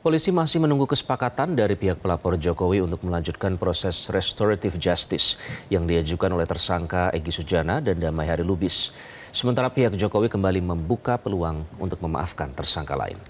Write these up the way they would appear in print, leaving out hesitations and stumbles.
Polisi masih menunggu kesepakatan dari pihak pelapor Jokowi untuk melanjutkan proses restoratif justice yang diajukan oleh tersangka Egy Sujana dan Damai Hari Lubis. Sementara pihak Jokowi kembali membuka peluang untuk memaafkan tersangka lain.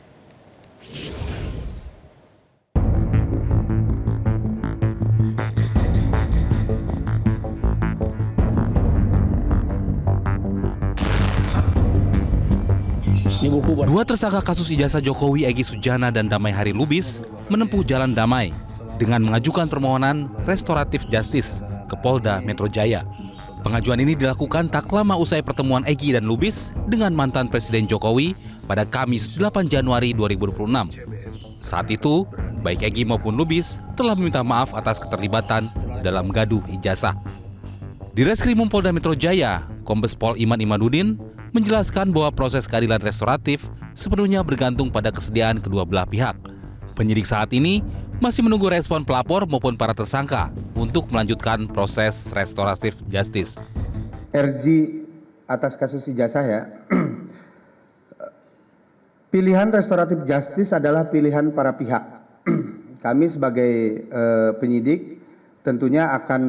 Dua tersangka kasus ijazah Jokowi, Egy Sujana dan Damai Hari Lubis menempuh jalan damai dengan mengajukan permohonan restoratif justice ke Polda Metro Jaya. Pengajuan ini dilakukan tak lama usai pertemuan Egy dan Lubis dengan mantan Presiden Jokowi pada Kamis 8 Januari 2026. Saat itu, baik Egy maupun Lubis telah meminta maaf atas keterlibatan dalam gaduh ijazah. Di Reskrimum Polda Metro Jaya, Kombes Pol Iman Imaduddin menjelaskan bahwa proses keadilan restoratif sepenuhnya bergantung pada kesediaan kedua belah pihak. Penyidik saat ini masih menunggu respon pelapor maupun para tersangka untuk melanjutkan proses restoratif justice. RJ atas kasus ijazah ya, pilihan restoratif justice adalah pilihan para pihak. Kami sebagai penyidik tentunya akan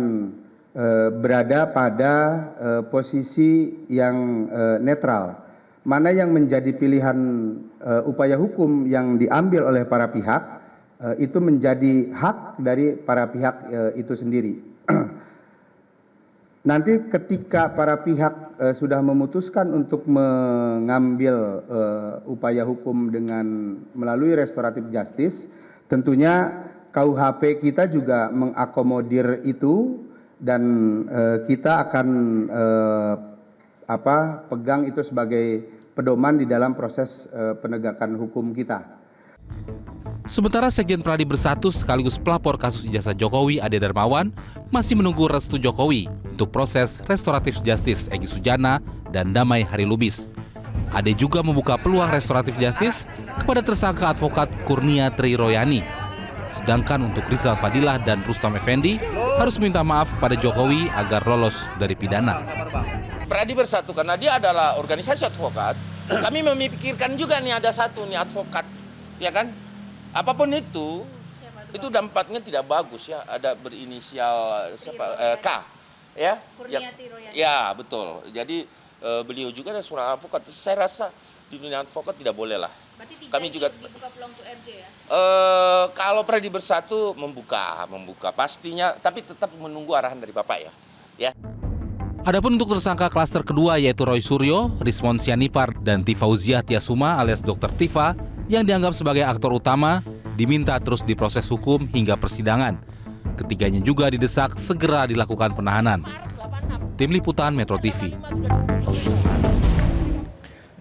berada pada posisi yang netral. Mana yang menjadi pilihan upaya hukum yang diambil oleh para pihak itu menjadi hak dari para pihak itu sendiri. Nanti ketika para pihak sudah memutuskan untuk mengambil upaya hukum dengan melalui restoratif justice, tentunya KUHP kita juga mengakomodir itu. Dan kita akan pegang itu sebagai pedoman di dalam proses penegakan hukum kita. Sementara Sekjen Pradi Bersatu sekaligus pelapor kasus ijazah Jokowi, Ade Darmawan, masih menunggu restu Jokowi untuk proses restoratif justice Egy Sujana dan Damai Hari Lubis. Ade juga membuka peluang restoratif justice kepada tersangka advokat Kurnia Tri Royani. Sedangkan untuk Rizal Fadilah dan Rustam Effendi harus minta maaf pada Jokowi agar lolos dari pidana. Pradi Bersatu karena dia adalah organisasi advokat, kami memikirkan juga nih ada satu nih advokat, ya kan? Apapun itu dampaknya tidak bagus ya. Ada berinisial K, ya? Kurnia Tri Royani. Ya betul. Jadi beliau juga ada seorang advokat. Saya rasa di dunia advokat tidak boleh lah. Berarti tidak Kami juga dibuka peluang untuk RJ ya? Kalau Pradi Bersatu membuka pastinya, tapi tetap menunggu arahan dari Bapak ya. Adapun untuk tersangka klaster kedua yaitu Roy Suryo, Rismon Sianipar, dan Tifauziah Tiasuma alias Dr. Tifa yang dianggap sebagai aktor utama diminta terus diproses hukum hingga persidangan. Ketiganya juga didesak segera dilakukan penahanan. Tim Liputan Metro TV.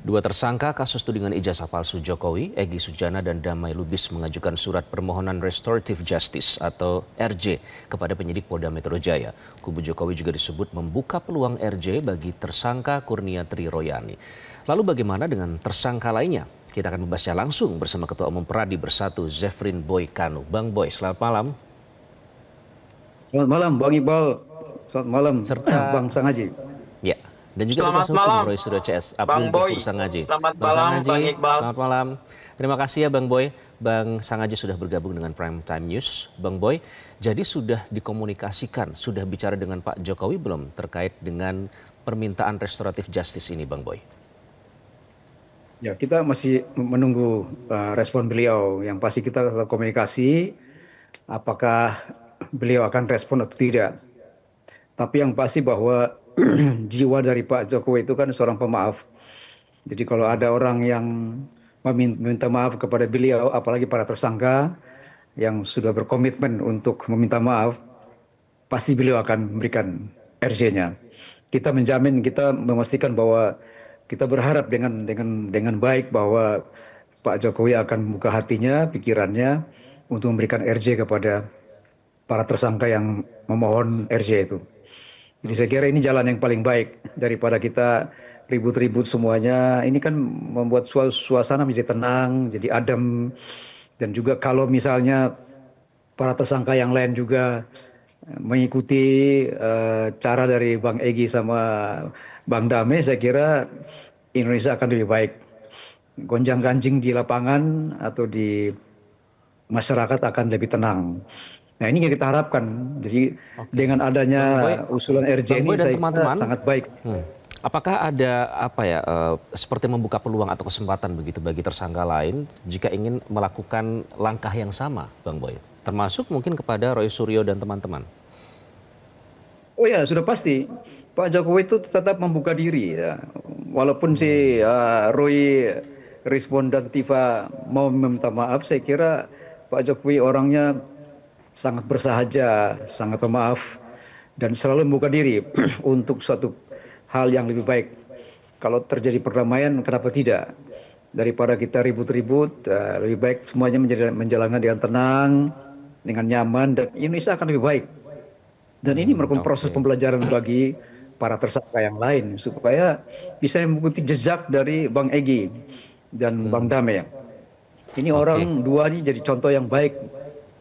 Dua tersangka kasus tudingan ijazah palsu Jokowi, Egy Sujana dan Damai Lubis mengajukan surat permohonan restoratif justice atau RJ kepada penyidik Polda Metro Jaya. Kubu Jokowi juga disebut membuka peluang RJ bagi tersangka Kurnia Tri Royani. Lalu bagaimana dengan tersangka lainnya? Kita akan membahasnya langsung bersama Ketua Umum Pradi Bersatu, Zefrin Boy Kanu. Bang Boy, selamat malam. Selamat malam, Bang Iqbal. Selamat malam, serta Bang Sangaji. Ya. Dan juga selamat malam, Roy Suryo CS, Bang Boy. Sangaji. Selamat malam, Bang Iqbal. Selamat malam. Terima kasih ya Bang Boy. Bang Sangaji sudah bergabung dengan Prime Time News. Bang Boy, jadi sudah dikomunikasikan, sudah bicara dengan Pak Jokowi belum terkait dengan permintaan restoratif justice ini, Bang Boy? Ya, kita masih menunggu respon beliau. Yang pasti kita tetap komunikasi, apakah beliau akan respon atau tidak. Tapi yang pasti bahwa jiwa dari Pak Jokowi itu kan seorang pemaaf. Jadi kalau ada orang yang meminta maaf kepada beliau, apalagi para tersangka yang sudah berkomitmen untuk meminta maaf, pasti beliau akan memberikan RJ-nya. Kita menjamin, kita memastikan bahwa kita berharap dengan baik bahwa Pak Jokowi akan membuka hatinya, pikirannya untuk memberikan RJ kepada para tersangka yang memohon RJ itu. Jadi saya kira ini jalan yang paling baik daripada kita ribut-ribut semuanya. Ini kan membuat suasana menjadi tenang, jadi adem. Dan juga kalau misalnya para tersangka yang lain juga mengikuti cara dari Bang Egy sama Bang Damai, saya kira Indonesia akan lebih baik. Gonjang-ganjing di lapangan atau di masyarakat akan lebih tenang. Nah, ini yang kita harapkan. Jadi dengan adanya usulan RJ Bang ini Boy dan saya kira teman-teman, sangat baik. apakah ada apa ya seperti membuka peluang atau kesempatan begitu bagi tersangka lain jika ingin melakukan langkah yang sama, Bang Boy? Termasuk mungkin kepada Roy Suryo dan teman-teman. Oh ya, sudah pasti. Pak Jokowi itu tetap membuka diri ya. Walaupun si Roy Respon dan Tifa mau meminta maaf, saya kira Pak Jokowi orangnya sangat bersahaja, sangat pemaaf, dan selalu membuka diri untuk suatu hal yang lebih baik. Kalau terjadi perdamaian, kenapa tidak? Daripada kita ribut-ribut, lebih baik semuanya menjalankan dengan tenang, dengan nyaman, dan Indonesia akan lebih baik. Dan ini merupakan proses pembelajaran bagi para tersangka yang lain supaya bisa mengikuti jejak dari Bang Egy dan Bang Dame. Ini orang dua ini jadi contoh yang baik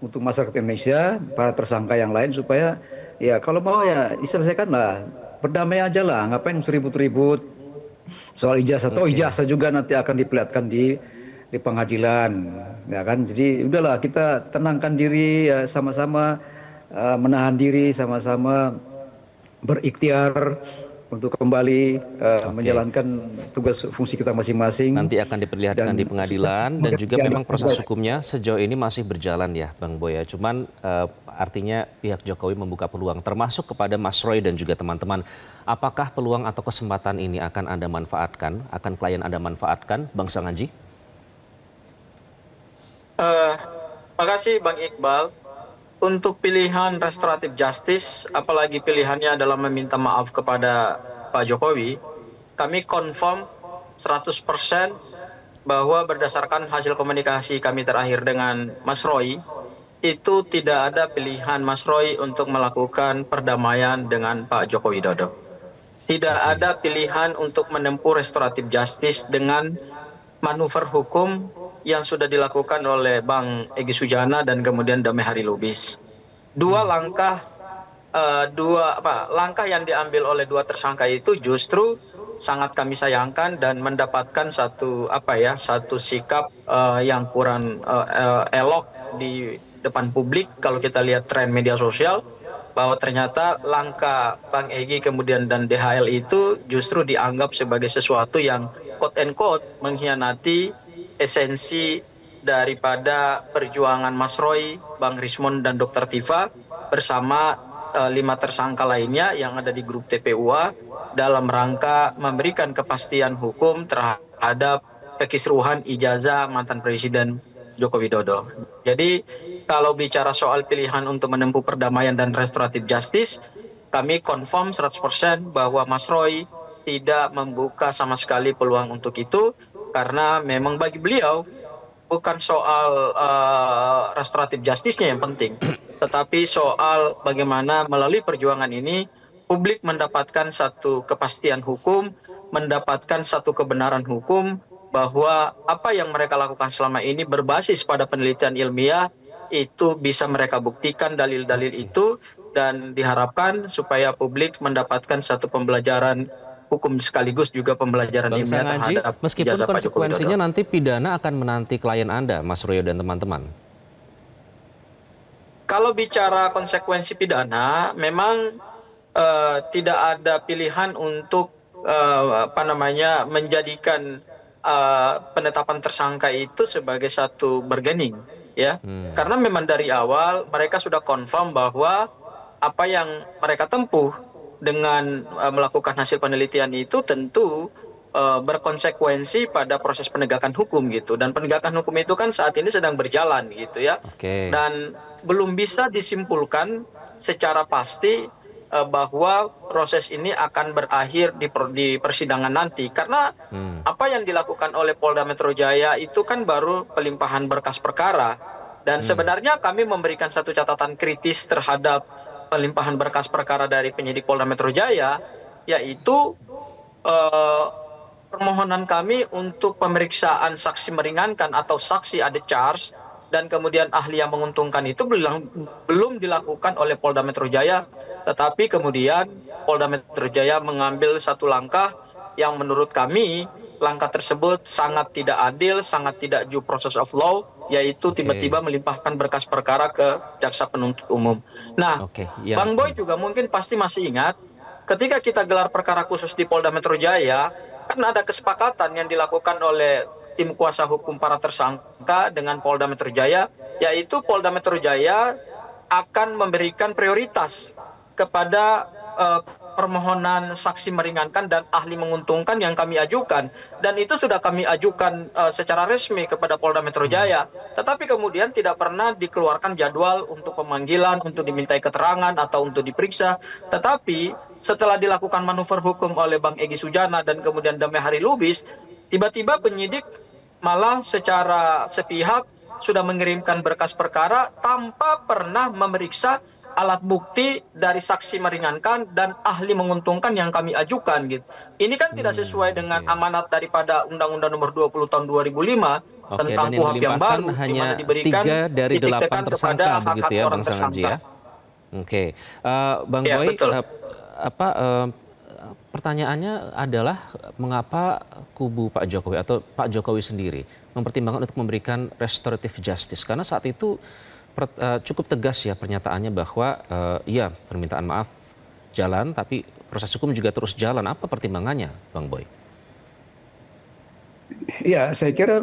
untuk masyarakat Indonesia, para tersangka yang lain supaya ya kalau mau ya diselesaikanlah, berdamai aja lah, ngapain ribut-ribut soal ijazah. Atau ijazah juga nanti akan diperlihatkan di pengadilan, ya kan? Jadi udahlah kita tenangkan diri, ya, sama-sama menahan diri, sama-sama berikhtiar untuk kembali menjalankan tugas fungsi kita masing-masing. Nanti akan diperlihatkan di pengadilan dan juga memang proses hukumnya sejauh ini masih berjalan ya Bang Boy ya. Cuman artinya pihak Jokowi membuka peluang termasuk kepada Mas Roy dan juga teman-teman. Apakah peluang atau kesempatan ini akan Anda manfaatkan, akan klien Anda manfaatkan, Bang Sangaji? Makasih Bang Iqbal. Untuk pilihan restoratif justice, apalagi pilihannya adalah meminta maaf kepada Pak Jokowi, kami confirm 100% bahwa berdasarkan hasil komunikasi kami terakhir dengan Mas Roy, itu tidak ada pilihan Mas Roy untuk melakukan perdamaian dengan Pak Joko Widodo. Tidak ada pilihan untuk menempuh restoratif justice dengan manuver hukum yang sudah dilakukan oleh Bang Egy Sujana dan kemudian Damai Hari Lubis. Langkah yang diambil oleh dua tersangka itu justru sangat kami sayangkan dan mendapatkan satu sikap yang kurang elok di depan publik kalau kita lihat tren media sosial, bahwa ternyata langkah Bang Egy kemudian dan DHL itu justru dianggap sebagai sesuatu yang quote and quote mengkhianati esensi daripada perjuangan Mas Roy, Bang Rismon dan Dr. Tifa bersama 5 tersangka lainnya yang ada di grup TPUA dalam rangka memberikan kepastian hukum terhadap kekisruhan ijazah mantan Presiden Joko Widodo. Jadi kalau bicara soal pilihan untuk menempuh perdamaian dan restoratif justice, kami confirm 100% bahwa Mas Roy tidak membuka sama sekali peluang untuk itu, karena memang bagi beliau bukan soal restoratif justice-nya yang penting, tetapi soal bagaimana melalui perjuangan ini publik mendapatkan satu kepastian hukum, mendapatkan satu kebenaran hukum bahwa apa yang mereka lakukan selama ini berbasis pada penelitian ilmiah itu bisa mereka buktikan dalil-dalil itu, dan diharapkan supaya publik mendapatkan satu pembelajaran hukum sekaligus juga pembelajaran Bang ilmiah Sangaji, terhadap meskipun ijazah Pak Joko Widodo. konsekuensinya nanti pidana akan menanti klien Anda, Mas Royo dan teman-teman. Kalau bicara konsekuensi pidana, memang tidak ada pilihan untuk menjadikan penetapan tersangka itu sebagai satu bargaining, ya. Karena memang dari awal mereka sudah confirm bahwa apa yang mereka tempuh dengan melakukan hasil penelitian itu tentu berkonsekuensi pada proses penegakan hukum gitu, dan penegakan hukum itu kan saat ini sedang berjalan gitu ya. Dan belum bisa disimpulkan secara pasti bahwa proses ini akan berakhir di persidangan nanti, karena apa yang dilakukan oleh Polda Metro Jaya itu kan baru pelimpahan berkas perkara, dan sebenarnya kami memberikan satu catatan kritis terhadap pelimpahan berkas perkara dari penyidik Polda Metro Jaya, yaitu permohonan kami untuk pemeriksaan saksi meringankan atau saksi ada charge dan kemudian ahli yang menguntungkan itu belum dilakukan oleh Polda Metro Jaya, tetapi kemudian Polda Metro Jaya mengambil satu langkah yang menurut kami langkah tersebut sangat tidak adil, sangat tidak due process of law, yaitu tiba-tiba melimpahkan berkas perkara ke jaksa penuntut umum. Nah, Bang Boy juga mungkin pasti masih ingat, ketika kita gelar perkara khusus di Polda Metro Jaya, kan ada kesepakatan yang dilakukan oleh tim kuasa hukum para tersangka dengan Polda Metro Jaya, yaitu Polda Metro Jaya akan memberikan prioritas kepada permohonan saksi meringankan dan ahli menguntungkan yang kami ajukan, dan itu sudah kami ajukan secara resmi kepada Polda Metro Jaya, tetapi kemudian tidak pernah dikeluarkan jadwal untuk pemanggilan, untuk dimintai keterangan atau untuk diperiksa. Tetapi setelah dilakukan manuver hukum oleh Bang Egy Sujana dan kemudian Damai Hari Lubis, tiba-tiba penyidik malah secara sepihak sudah mengirimkan berkas perkara tanpa pernah memeriksa alat bukti dari saksi meringankan dan ahli menguntungkan yang kami ajukan gitu. Ini kan tidak sesuai dengan amanat daripada Undang-Undang Nomor 20 Tahun 2005 tentang KUHP yang baru, hanya di mana diberikan 3 dari 8 ditiktekan tersangka kepada begitu ya, hak-hak Bang seorang Sangaji ya. Oke, Bang Ya, Boy, betul. pertanyaannya adalah mengapa kubu Pak Jokowi atau Pak Jokowi sendiri mempertimbangkan untuk memberikan restoratif justice, karena saat itu cukup tegas ya pernyataannya bahwa ya permintaan maaf jalan tapi proses hukum juga terus jalan. Apa pertimbangannya, Bang Boy? Ya, saya kira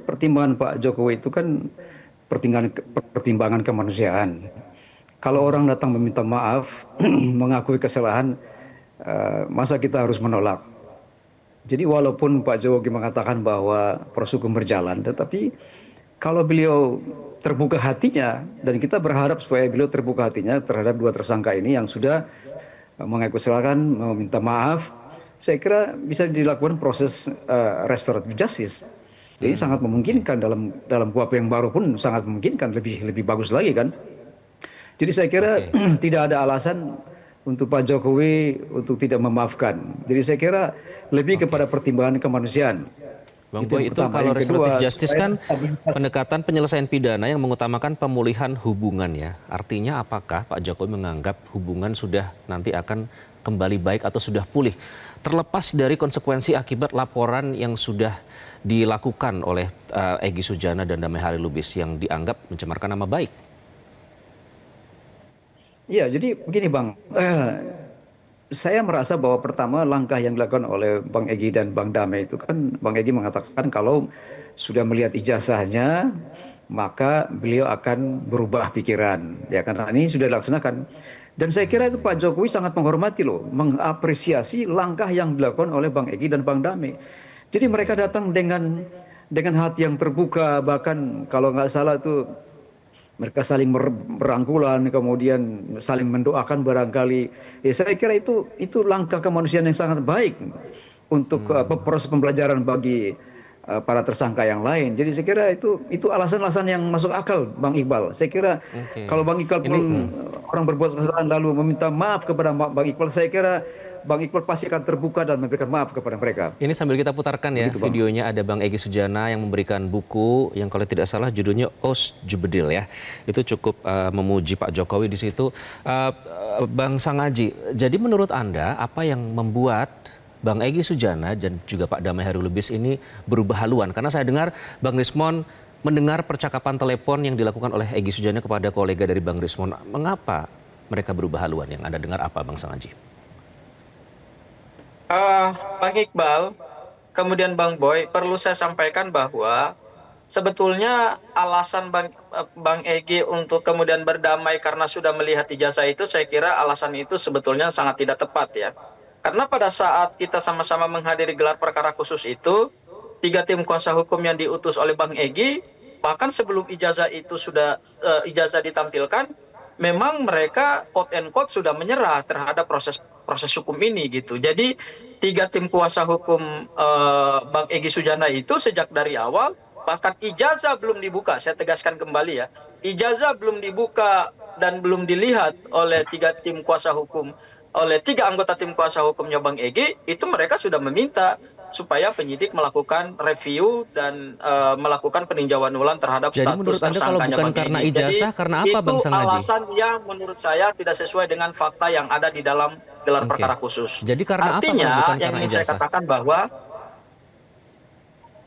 pertimbangan Pak Jokowi itu kan pertimbangan kemanusiaan. Kalau orang datang meminta maaf, mengakui kesalahan, masa kita harus menolak? Jadi walaupun Pak Jokowi mengatakan bahwa proses hukum berjalan, tetapi kalau beliau terbuka hatinya, dan kita berharap supaya beliau terbuka hatinya terhadap 2 tersangka ini yang sudah mengaku kesalahan, meminta maaf, saya kira bisa dilakukan proses restoratif justice. Jadi sangat memungkinkan dalam KUHP yang baru pun sangat memungkinkan, lebih bagus lagi kan. Jadi saya kira tidak ada alasan untuk Pak Jokowi untuk tidak memaafkan. Jadi saya kira lebih kepada pertimbangan kemanusiaan. Bang Boy, itu kalau restoratif justice kan pendekatan penyelesaian pidana yang mengutamakan pemulihan hubungan ya. Artinya apakah Pak Jokowi menganggap hubungan sudah nanti akan kembali baik atau sudah pulih, terlepas dari konsekuensi akibat laporan yang sudah dilakukan oleh Egy Sujana dan Damai Hari Lubis yang dianggap mencemarkan nama baik? Ya, jadi begini Bang, saya merasa bahwa pertama langkah yang dilakukan oleh Bang Egy dan Bang Damai itu kan, Bang Egy mengatakan kalau sudah melihat ijazahnya maka beliau akan berubah pikiran, ya karena ini sudah dilaksanakan. Dan saya kira itu Pak Jokowi sangat menghormati loh, mengapresiasi langkah yang dilakukan oleh Bang Egy dan Bang Damai. Jadi mereka datang dengan hati yang terbuka, bahkan kalau nggak salah itu mereka saling berangkulan, kemudian saling mendoakan barangkali. Ya, saya kira itu langkah kemanusiaan yang sangat baik untuk proses pembelajaran bagi para tersangka yang lain. Jadi saya kira itu alasan-alasan yang masuk akal, Bang Iqbal. Saya kira kalau Bang Iqbal pun orang berbuat kesalahan lalu meminta maaf kepada Bang Iqbal, saya kira Bang Iqbal pasti akan terbuka dan memberikan maaf kepada mereka. Ini sambil kita putarkan ya, begitu, videonya ada Bang Egy Sujana yang memberikan buku yang kalau tidak salah judulnya Os Jubedil ya. Itu cukup memuji Pak Jokowi di situ. Bang Sangaji, jadi menurut Anda apa yang membuat Bang Egy Sujana dan juga Pak Damai Hari Lubis ini berubah haluan? Karena saya dengar Bang Rismon mendengar percakapan telepon yang dilakukan oleh Egy Sujana kepada kolega dari Bang Rismon. Mengapa mereka berubah haluan? Yang Anda dengar apa, Bang Sangaji? Bang Iqbal, kemudian Bang Boy, perlu saya sampaikan bahwa sebetulnya alasan Bang Egy untuk kemudian berdamai karena sudah melihat ijazah itu, saya kira alasan itu sebetulnya sangat tidak tepat ya. Karena pada saat kita sama-sama menghadiri gelar perkara khusus itu, 3 tim kuasa hukum yang diutus oleh Bang Egy, bahkan sebelum ijazah itu sudah ijazah ditampilkan, memang mereka quote and quote sudah menyerah terhadap proses hukum ini gitu. Jadi 3 tim kuasa hukum Bang Egy Sujana itu sejak dari awal, bahkan ijazah belum dibuka, saya tegaskan kembali ya, ijazah belum dibuka dan belum dilihat oleh 3 tim kuasa hukum, oleh 3 anggota tim kuasa hukumnya Bang Egy, itu mereka sudah meminta supaya penyidik melakukan review dan melakukan peninjauan ulang terhadap status tersangkanya Bang Egy. Karena ijazah, karena apa Bang Sangaji? Itu alasan yang menurut saya tidak sesuai dengan fakta yang ada di dalam gelar perkara khusus. Jadi karena artinya apa, bukan yang karena ingin saya ijazah? katakan bahwa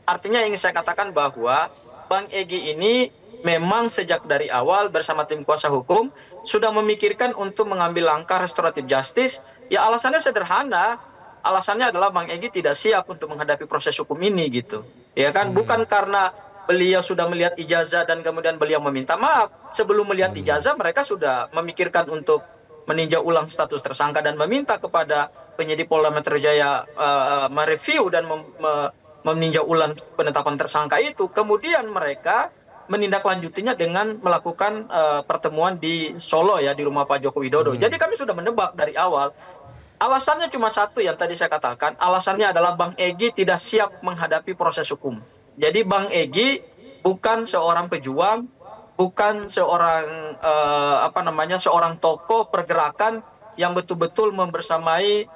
Artinya ingin saya katakan bahwa Bang Egy ini memang sejak dari awal bersama tim kuasa hukum sudah memikirkan untuk mengambil langkah restoratif justice. Ya alasannya sederhana, alasannya adalah Bang Egy tidak siap untuk menghadapi proses hukum ini gitu. Ya kan, bukan karena beliau sudah melihat ijazah dan kemudian beliau meminta maaf. Sebelum melihat ijazah mereka sudah memikirkan untuk meninjau ulang status tersangka dan meminta kepada penyidik Polda Metro Jaya mereview dan meninjau ulang penetapan tersangka itu. Kemudian mereka menindaklanjutinya dengan melakukan pertemuan di Solo ya, di rumah Pak Joko Widodo. Jadi kami sudah menebak dari awal. Alasannya cuma satu yang tadi saya katakan, alasannya adalah Bang Egy tidak siap menghadapi proses hukum. Jadi Bang Egy bukan seorang pejuang, bukan seorang seorang tokoh pergerakan yang betul-betul membersamai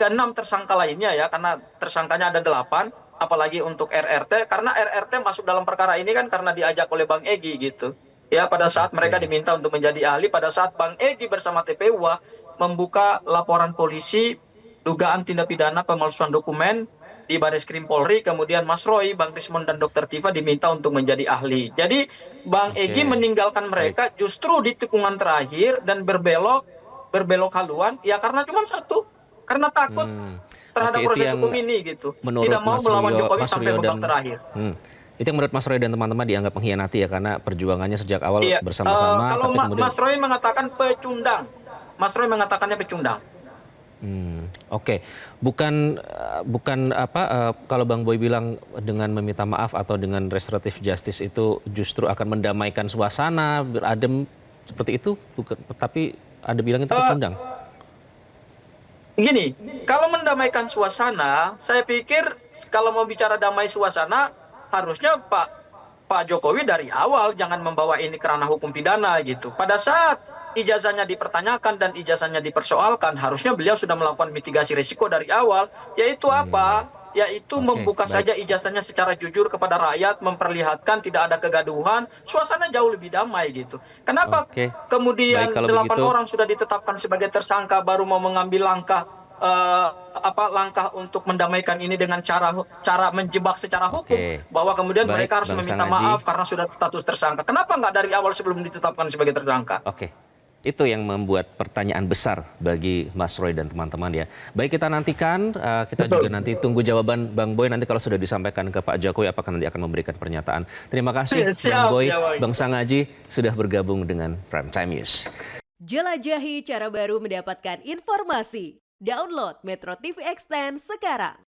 keenam tersangka lainnya ya, karena tersangkanya ada 8, apalagi untuk RRT, karena RRT masuk dalam perkara ini kan karena diajak oleh Bang Egy gitu. Ya, pada saat mereka diminta untuk menjadi ahli, pada saat Bang Egy bersama TPUA membuka laporan polisi dugaan tindak pidana pemalsuan dokumen di Barreskrim Polri, kemudian Mas Roy, Bang Rismon dan Dr. Tifa diminta untuk menjadi ahli. Jadi Bang Egy meninggalkan mereka justru di tikungan terakhir dan berbelok haluan ya karena cuma satu, karena takut terhadap proses hukum ini gitu. Tidak mau melawan Jokowi sampai babak terakhir. Itu yang menurut Mas Roy dan teman-teman dianggap mengkhianati ya, karena perjuangannya sejak awal bersama-sama. Kalau tapi kemudian... Mas Roy mengatakan pecundang. Mas Roy mengatakannya pecundang. Oke. Bukan kalau Bang Boy bilang dengan meminta maaf atau dengan restoratif justice itu justru akan mendamaikan suasana, beradem seperti itu, bukan, tapi ada bilang itu pecundang. Gini, kalau mendamaikan suasana, saya pikir kalau mau bicara damai suasana, harusnya Pak Jokowi dari awal jangan membawa ini ke ranah hukum pidana gitu. Pada saat ijazahnya dipertanyakan dan ijazahnya dipersoalkan, harusnya beliau sudah melakukan mitigasi risiko dari awal, yaitu apa? Yaitu membuka saja ijazahnya secara jujur kepada rakyat, memperlihatkan tidak ada kegaduhan, suasana jauh lebih damai gitu. Kenapa kemudian 8 orang sudah ditetapkan sebagai tersangka baru mau mengambil langkah langkah untuk mendamaikan ini dengan cara menjebak secara hukum, bahwa kemudian mereka harus meminta maaf karena sudah status tersangka. Kenapa nggak dari awal sebelum ditetapkan sebagai tersangka? Itu yang membuat pertanyaan besar bagi Mas Roy dan teman-teman ya. Baik, kita nantikan, kita juga nanti tunggu jawaban Bang Boy nanti kalau sudah disampaikan ke Pak Jokowi apakah nanti akan memberikan pernyataan. Terima kasih Bang Boy, Bang Sangaji sudah bergabung dengan Prime Time News. Jelajahi cara baru mendapatkan informasi. Download Metro TV Extend sekarang.